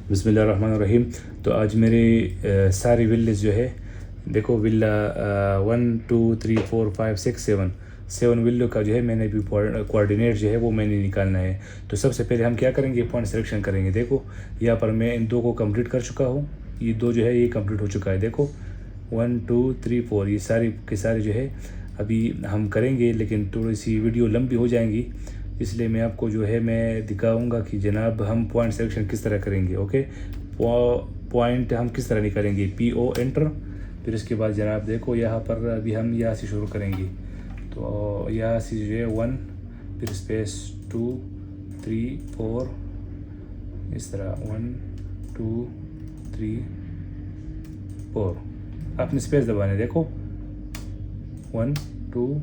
बिस्मिल्लाहिर्रहमानिर्रहीम। तो आज मेरे सारी विल्लेज जो है, देखो विल्ला 1 2 3 4 5 6 7 विल्लो का जो है मैंने भी कोऑर्डिनेट जो है वो मैंने निकालना है। तो सबसे पहले हम क्या करेंगे, पॉइंट सिलेक्शन करेंगे। देखो यहाँ पर मैं इन दो को कंप्लीट कर चुका हूँ, ये दो जो है ये कंप्लीट हो चुका है। देखो 1 2 3 4 ये सारी के सारे जो है अभी हम करेंगे, लेकिन थोड़ी सी वीडियो लंबी हो जाएंगी, इसलिए मैं आपको जो है मैं दिखाऊंगा कि जनाब हम पॉइंट सिलेक्शन किस तरह करेंगे। ओके, पॉइंट हम किस तरह निकालेंगे, PO एंटर। फिर इसके बाद जनाब देखो यहाँ पर अभी हम यहाँ से शुरू करेंगे। तो यहाँ से जो है 1, फिर स्पेस 2 3 4, इस तरह 1 2 3 4, आपने स्पेस दबाने। देखो 1 2,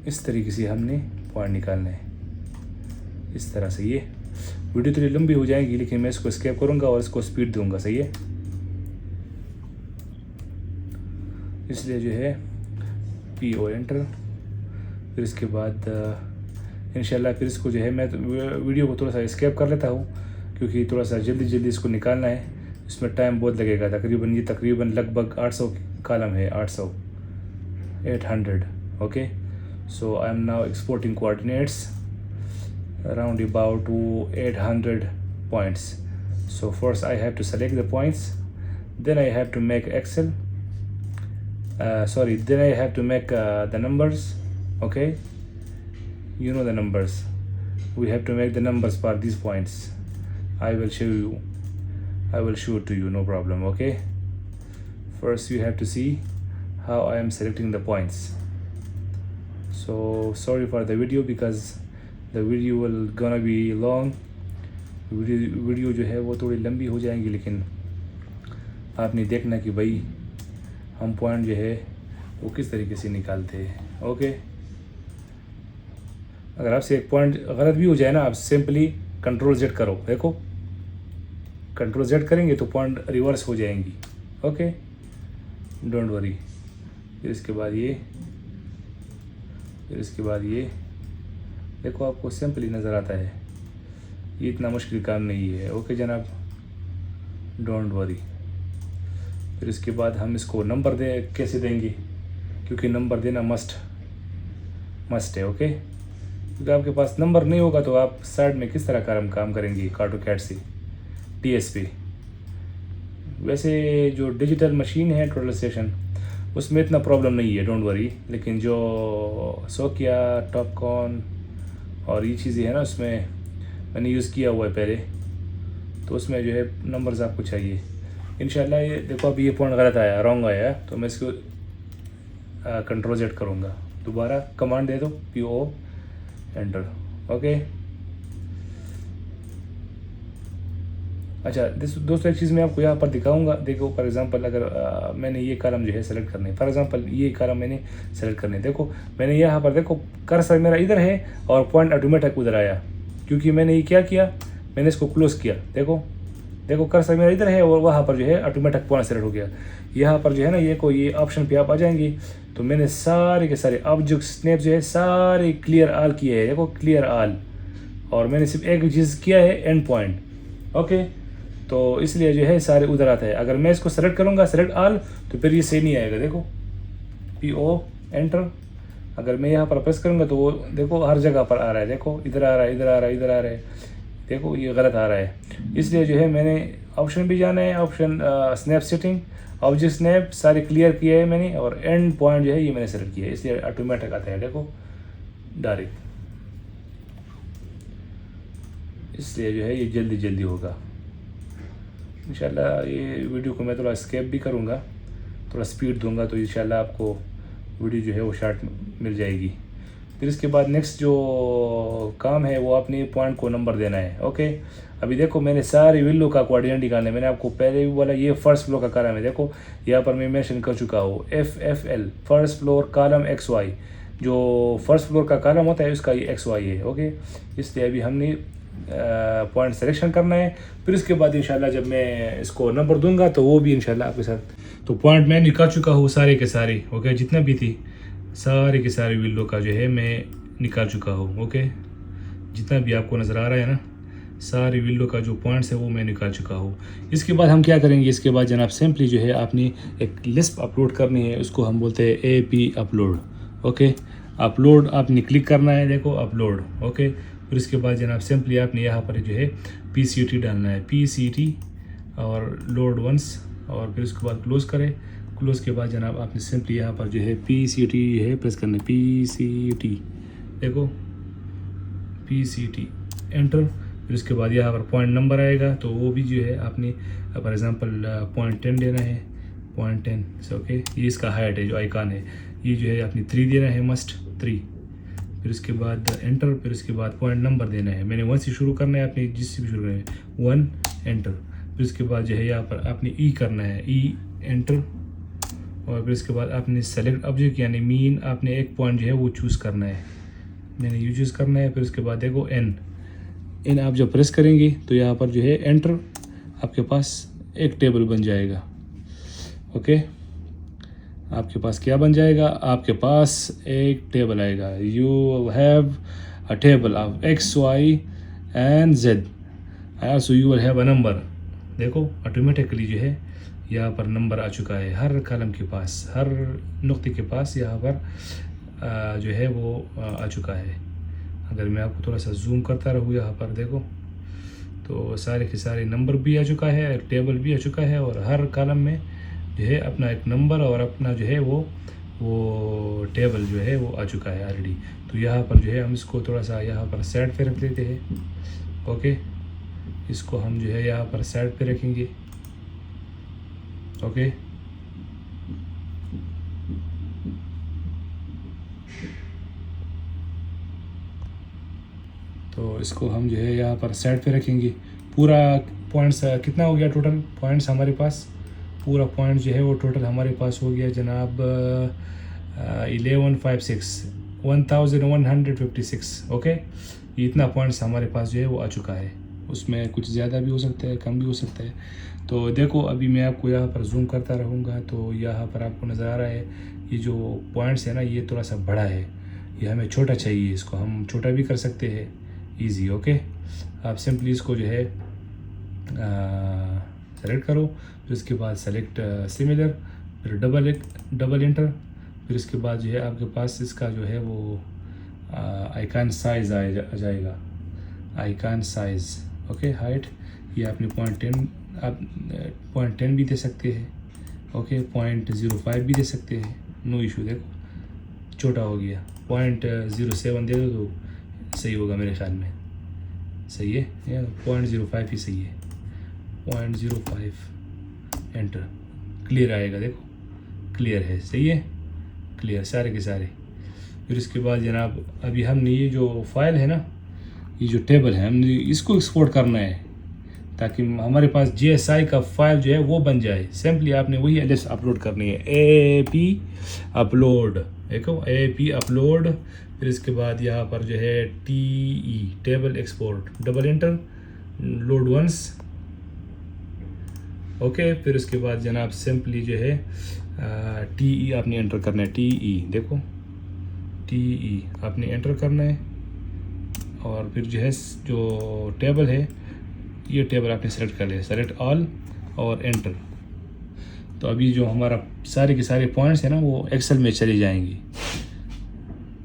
इस तरीके से हमने पॉइंट निकालना है, इस तरह से। ये वीडियो थोड़ी लंबी हो जाएगी, लेकिन मैं इसको स्केप करूँगा और इसको स्पीड दूंगा, सही है। इसलिए जो है PO एंटर। फिर इसके बाद इंशाल्लाह फिर इसको जो है मैं वीडियो को थोड़ा सा स्केप कर लेता हूँ, क्योंकि थोड़ा सा जल्दी जल्दी इसको निकालना है। इसमें टाइम बहुत लगेगा, तकरीबन लगभग 800 कॉलम है, 800। Okay, so I am now exporting coordinates around about to 800 points. So first I have to select the points, then I have to make Excel, then I have to make the numbers. Okay, you know the numbers, we have to make the numbers for these points. I will show it to you, no problem. Okay, first you have to see how I am selecting the points. So sorry for the video because the video will gonna be long. Video जो है वो थोड़ी लंबी हो जाएंगी, लेकिन आपने देखना कि भाई हम पॉइंट जो है वो किस तरीके से निकालते हैं। ओके, अगर आपसे एक पॉइंट गलत भी हो जाए ना, आप सिंपली Ctrl Z करो। देखो Ctrl Z करेंगे तो पॉइंट रिवर्स हो जाएंगी। Okay, don't worry. फिर इसके बाद ये देखो, आपको सिंपली नज़र आता है, ये इतना मुश्किल काम नहीं है। ओके जनाब, डोंट वरी। फिर इसके बाद हम इसको नंबर कैसे देंगे, क्योंकि नंबर देना मस्ट है। ओके, क्योंकि आपके पास नंबर नहीं होगा तो आप साइड में किस तरह काम करेंगे AutoCAD से TS पे। वैसे जो डिजिटल मशीन है टोटल स्टेशन, उसमें इतना प्रॉब्लम नहीं है, डोंट वरी। लेकिन जो सोकिया, टॉपकॉन और ये चीज़ें हैं ना, उसमें मैंने यूज़ किया हुआ है पहले, तो उसमें जो है नंबर्स आपको चाहिए। इंशाल्लाह ये देखो अभी ये पॉइंट गलत आया, रॉन्ग आया, तो मैं इसको Ctrl Z करूँगा, दोबारा कमांड दे दो PO एंटर। ओके, अच्छा दोस्तों एक चीज़ मैं आपको यहाँ पर दिखाऊंगा। देखो फॉर एग्जांपल अगर मैंने ये कॉलम जो है सेलेक्ट करने, फॉर एग्जांपल ये कॉलम मैंने सेलेक्ट करने, देखो मैंने यहाँ पर देखो कर्सर मेरा इधर है और पॉइंट ऑटोमेटिक उधर आया, क्योंकि मैंने ये क्या किया, मैंने इसको क्लोज़ किया। देखो कर्सर मेरा इधर है और वहाँ पर जो है ऑटोमेटिक पॉइंट सेलेक्ट हो गया। यहाँ पर जो है ना ये ऑप्शन पे आप आ जाएंगे, तो मैंने सारे के सारे ऑब्जेक्ट स्नैप जो है सारे क्लियर ऑल किए हैं। देखो क्लियर ऑल, और मैंने सिर्फ एक चीज़ किया है एंड पॉइंट। ओके, तो इसलिए जो है सारे उधर आता है। अगर मैं इसको सेलेक्ट करूँगा सेलेक्ट ऑल, तो फिर ये सही नहीं आएगा। देखो PO एंटर, अगर मैं यहाँ पर प्रेस करूँगा तो वो देखो हर जगह पर आ रहा है। देखो इधर आ रहा है, इधर आ रहा है, इधर आ रहा है, देखो ये गलत आ रहा है। इसलिए जो है मैंने ऑप्शन भी जाना है, option snap setting, object snap सारे क्लियर किए है मैंने, और एंड पॉइंट जो है ये मैंने सेलेक्ट किया है, इसलिए ऑटोमेटिक आता है। देखो डायरेक्ट, इसलिए जो है ये जल्दी होगा। इंशाल्लाह ये वीडियो को मैं थोड़ा स्केप भी करूँगा, थोड़ा स्पीड दूंगा, तो इंशाल्लाह आपको वीडियो जो है वो शॉर्ट मिल जाएगी। फिर इसके बाद नेक्स्ट जो काम है वो अपने पॉइंट को नंबर देना है। ओके, अभी देखो मैंने सारे विल्लो का कोऑर्डिनेट निकालना है। मैंने आपको पहले भी बोला ये फर्स्ट फ्लोर का कॉलम है। देखो यहाँ पर मैं मेंशन कर चुका हूँ FFL, first floor column XY। जो फर्स्ट फ्लोर का कॉलम होता है उसका ये XY है। ओके, इसलिए अभी हमने पॉइंट सिलेक्शन करना है। फिर इसके बाद इंशाल्लाह जब मैं इसको नंबर दूंगा तो वो भी इंशाल्लाह आपके साथ, तो पॉइंट मैं निकाल चुका हूँ सारे के सारे। ओके, जितना भी थी सारे के सारे विल्लो का जो है मैं निकाल चुका हूँ। ओके, जितना भी आपको नज़र आ रहा है ना, सारी विंडो का जो पॉइंट्स है वो मैं निकाल चुका हूँ। इसके बाद हम क्या करेंगे, इसके बाद जनाब सिंपली जो है आपने एक लिस्ट अपलोड करनी है, उसको हम बोलते हैं AP अपलोड। ओके, अपलोड आपने क्लिक करना है, देखो अपलोड। ओके, फिर इसके बाद जनाब सिंपली आपने यहाँ पर जो है PCT डालना है, PCT और लोड वंस, और फिर उसके बाद क्लोज़ करें। क्लोज़ के बाद जनाब आपने सिंपली यहाँ पर जो है PCT है प्रेस करना है, PCT, देखो PCT एंटर। फिर उसके बाद यहाँ पर पॉइंट नंबर आएगा, तो वो भी जो है आपने फॉर एग्जांपल 0.10 देना है, 0.10 ओके। ये इसका हाइट है जो आइकन है, ये जो है आपने 3 देना है, मस्ट 3। फिर उसके बाद एंटर। फिर उसके बाद पॉइंट नंबर देना है, मैंने 1 से शुरू करना है, आपने जिससे भी शुरू करना है 1 एंटर। फिर उसके बाद जो है यहाँ पर आपने E करना है, E एंटर। और फिर उसके बाद आपने सेलेक्ट ऑब्जेक्ट यानी मीन, आपने एक पॉइंट जो है वो चूज़ करना है, मैंने यू चूज़ करना है। फिर उसके बाद देखो N आप जब प्रेस करेंगे तो यहाँ पर जो है एंटर, आपके पास एक टेबल बन जाएगा। ओके, आपके पास क्या बन जाएगा, आपके पास एक टेबल आएगा। You have a table of X Y and Z, so you will have a number. देखो ऑटोमेटिकली जो है यहाँ पर नंबर आ चुका है, हर कॉलम के पास, हर नुक्ते के पास यहाँ पर जो है वो आ चुका है। अगर मैं आपको थोड़ा सा जूम करता रहूँ यहाँ पर देखो, तो सारे के सारे नंबर भी आ चुका है, टेबल भी आ चुका है, और हर कॉलम में जो है अपना एक नंबर और अपना जो है वो टेबल जो है वो आ चुका है ऑलरेडी। तो यहाँ पर जो है हम इसको थोड़ा सा यहाँ पर साइड पे रख देते हैं। ओके, इसको हम जो है यहाँ पर साइड पे रखेंगे। ओके, तो इसको हम जो है यहाँ पर साइड पे रखेंगे। पूरा पॉइंट्स कितना हो गया टोटल पॉइंट्स हमारे पास, पूरा पॉइंट जो है वो टोटल हमारे पास हो गया जनाब 1156। ओके, ये इतना पॉइंट्स हमारे पास जो है वो आ चुका है। उसमें कुछ ज़्यादा भी हो सकता है, कम भी हो सकता है। तो देखो अभी मैं आपको यहाँ पर जूम करता रहूँगा, तो यहाँ पर आपको नज़र आ रहा है ये जो पॉइंट्स है ना, ये थोड़ा सा बड़ा है, ये हमें छोटा चाहिए, इसको हम छोटा भी कर सकते हैं ईजी। ओके, आप सिंपली इसको जो है सेलेक्ट करो, फिर उसके बाद सेलेक्ट सिमिलर, फिर डबल एंटर। फिर उसके बाद जो है आपके पास इसका जो है वो आइकन साइज़ आ जाएगा, आइकन साइज़। ओके, हाइट ये आपने 0.10 आप 0.10 भी दे सकते हैं। ओके, 0.05 भी दे सकते हैं, नो इशू। देखो छोटा हो गया, 0.07 दे दो तो सही होगा मेरे ख्याल में, सही है, या 0.05 ही सही है, 0.05 एंटर। क्लियर आएगा, देखो क्लियर है, सही है, क्लियर सारे के सारे। फिर इसके बाद जनाब अभी हमने ये जो फाइल है ना, ये जो टेबल है, हमने इसको एक्सपोर्ट करना है ताकि हमारे पास JSI का फाइल जो है वो बन जाए। सिंपली आपने वही एड्रेस अपलोड करनी है, AP अपलोड, देखो AP अपलोड। फिर इसके बाद यहाँ पर जो है TE table export, double enter, load once. Okay, फिर उसके बाद जनाब सिंपली जो है TE आपने एंटर करना है, TE देखो TE आपने एंटर करना है। और फिर जो है जो टेबल है, ये टेबल आपने सेलेक्ट कर लिया, सेलेक्ट ऑल और एंटर। तो अभी जो हमारा सारे के सारे पॉइंट्स हैं ना वो एक्सेल में चले जाएंगे,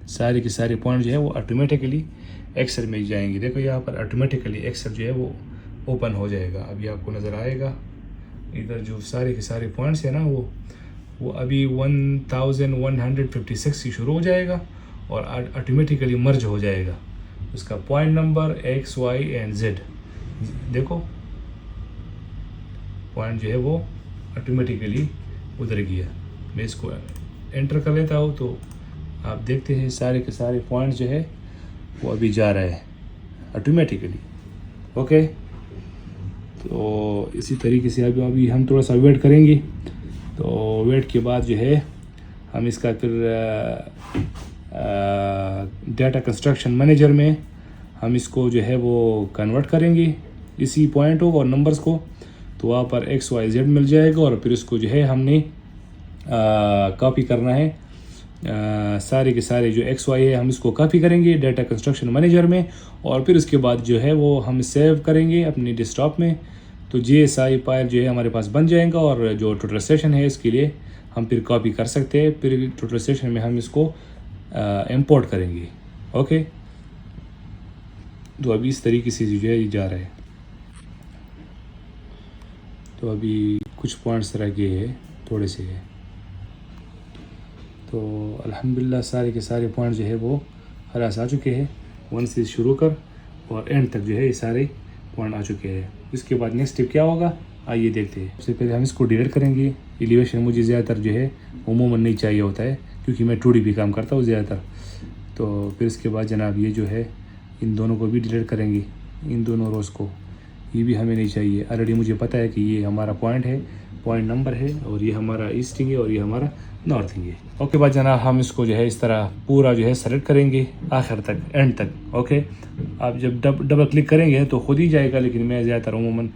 सारे के सारे पॉइंट जो है वो ऑटोमेटिकली एक्सेल में जाएंगे। देखो यहाँ पर ऑटोमेटिकली एक्सेल जो है वो ओपन हो जाएगा, अभी आपको नज़र आएगा। इधर जो सारे के सारे पॉइंट्स हैं ना वो अभी 1156 से शुरू हो जाएगा और ऑटोमेटिकली मर्ज हो जाएगा उसका point number X Y and Z। देखो पॉइंट जो है वो ऑटोमेटिकली उधर गया। मैं इसको एंटर कर लेता हूँ तो आप देखते हैं सारे के सारे पॉइंट्स जो है वो अभी जा रहे हैं ऑटोमेटिकली। ओके, तो इसी तरीके से अभी हम थोड़ा सा वेट करेंगे। तो वेट के बाद जो है हम इसका फिर डाटा कंस्ट्रक्शन मैनेजर में हम इसको जो है वो कन्वर्ट करेंगे इसी पॉइंट को और नंबर्स को। तो वहाँ पर XYZ मिल जाएगा और फिर इसको जो है हमने कॉपी करना है सारे के सारे जो एक्स वाई है हम इसको कॉपी करेंगे डाटा कंस्ट्रक्शन मैनेजर में, और फिर उसके बाद जो है वो हम सेव करेंगे अपनी डेस्कटॉप में। तो GSI फाइल जो है हमारे पास बन जाएगा, और जो टोटल स्टेशन है इसके लिए हम फिर कॉपी कर सकते हैं। फिर टोटल स्टेशन में हम इसको इंपोर्ट करेंगे। ओके, तो अभी इस तरीके से जो है ये जा रहा है। तो अभी कुछ पॉइंट्स रह गए हैं, थोड़े से है। तो अल्हम्दुलिल्लाह सारे के सारे पॉइंट जो है वो खलास आ चुके हैं। 1 से शुरू कर और एंड तक जो है ये सारे पॉइंट आ चुके हैं। इसके बाद नेक्स्ट स्टेप क्या होगा आइए देखते हैं। सबसे पहले हम इसको डिलीट करेंगे। एलिवेशन मुझे ज़्यादातर जो है उमूमन नहीं चाहिए होता है, क्योंकि मैं 2D भी काम करता हूँ ज़्यादातर। तो फिर इसके बाद जनाब ये जो है इन दोनों को भी डिलीट करेंगे, इन दोनों रोज़ को। ये भी हमें नहीं चाहिए। ऑलरेडी मुझे पता है कि ये हमारा पॉइंट है, पॉइंट नंबर है, और ये हमारा ईस्टिंग है और ये हमारा नॉर्थिंग है। ओके बाद जनाब हम इसको जो है इस तरह पूरा जो है सेलेक्ट करेंगे आखिर तक, एंड तक। ओके, आप जब डबल क्लिक करेंगे तो खुद ही जाएगा, लेकिन मैं ज़्यादातर उमूमन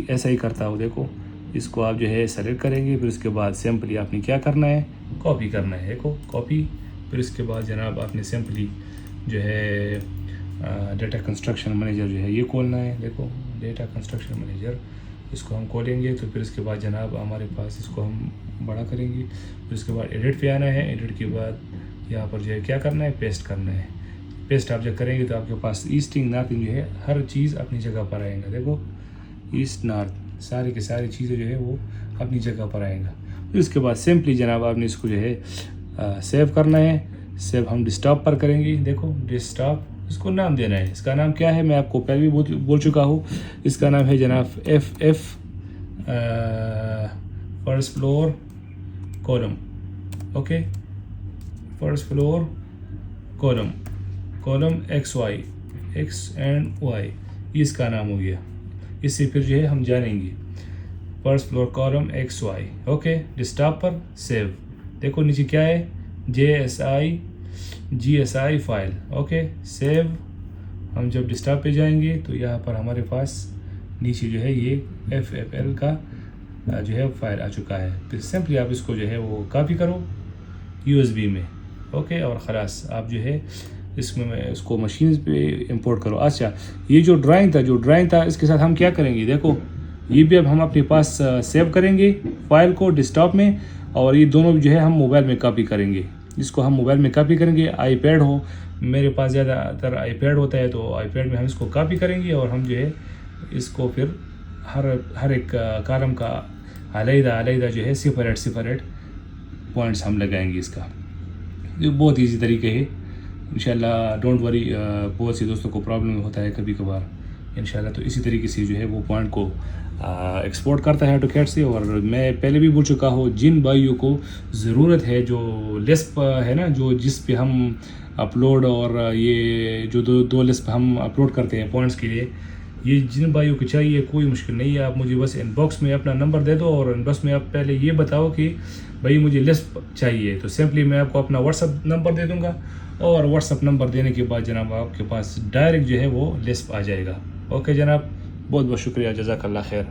ऐसा ही करता हूँ। देखो, इसको आप जो है सेलेक्ट करेंगे, फिर उसके बाद सिंपली आपने क्या करना है, कॉपी करना है। देखो कॉपी, फिर उसके बाद जनाब आपने सिंपली जो है डाटा कंस्ट्रक्शन मैनेजर जो है ये खोलना है। देखो डाटा कंस्ट्रक्शन मैनेजर, इसको हम खोलेंगे। तो फिर इसके बाद जनाब हमारे पास इसको हम बड़ा करेंगे। फिर उसके बाद एडिट पे आना है। एडिट के बाद यहाँ पर जो है क्या करना है, पेस्ट करना है। पेस्ट आप जब करेंगे तो आपके पास ईस्टिंग नॉर्थिंग जो है हर चीज़ अपनी जगह पर आएगा। देखो ईस्ट नॉर्थ सारी की सारी चीज़ें जो है वो अपनी जगह पर आएगा। फिर उसके बाद सिंपली जनाब आपने इसको जो है सेव करना है। सेव हम डेस्कटॉप पर करेंगे। देखो डेस्कटॉप, इसको नाम देना है। इसका नाम क्या है मैं आपको पहले भी बोल चुका हूँ। इसका नाम है जनाब FF first floor column. Okay, first floor column, column XY, X and Y, ये इसका नाम हो गया। इससे फिर जो है हम जानेंगे first floor column XY। Okay, desktop पर सेव। देखो नीचे क्या है, GSI फाइल। Okay, save. हम जब डेस्कटॉप पे जाएंगे तो यहाँ पर हमारे पास नीचे जो है ये FFL का जो है फाइल आ चुका है। फिर सिंपली आप इसको जो है वो कॉपी करो USB में। ओके, और ख़लास आप जो है इसमें इसको मशीन पे इंपोर्ट करो। अच्छा, ये जो ड्राइंग था इसके साथ हम क्या करेंगे, देखो ये भी अब हम अपने पास सेव करेंगे फाइल को डेस्कटॉप में, और ये दोनों जो है हम मोबाइल में कॉपी करेंगे। इसको हम मोबाइल में कॉपी करेंगे। आईपैड हो, मेरे पास ज़्यादातर आईपैड होता है, तो आईपैड में हम इसको कॉपी करेंगे, और हम जो है इसको फिर हर एक कॉलम का अलग जो है सेपरेट पॉइंट्स हम लगाएंगे। इसका ये बहुत ईजी तरीके है इंशाल्लाह। डोंट वरी, बहुत से दोस्तों को प्रॉब्लम होता है कभी कभार इंशाल्लाह। तो इसी तरीके से जो है वो पॉइंट को एक्सपोर्ट करता है AutoCAD से। और मैं पहले भी बोल चुका हूँ, जिन भाइयों को ज़रूरत है जो लिस्प है ना, जो जिस पे हम अपलोड और ये जो दो लिस्प हम अपलोड करते हैं पॉइंट्स के लिए, ये जिन भाइयों को चाहिए कोई मुश्किल नहीं है। आप मुझे बस इनबॉक्स में अपना नंबर दे दो, और इनबॉक्स में आप पहले ये बताओ कि भाई मुझे लिस्प चाहिए, तो सिंपली मैं आपको अपना व्हाट्सअप नंबर दे दूँगा, और व्हाट्सअप नंबर देने के बाद जनाब आपके पास डायरेक्ट जो है वो लिस्प आ जाएगा। ओके जनाब, बहुत बहुत शुक्रिया, जज़ाकल्लाह खैर।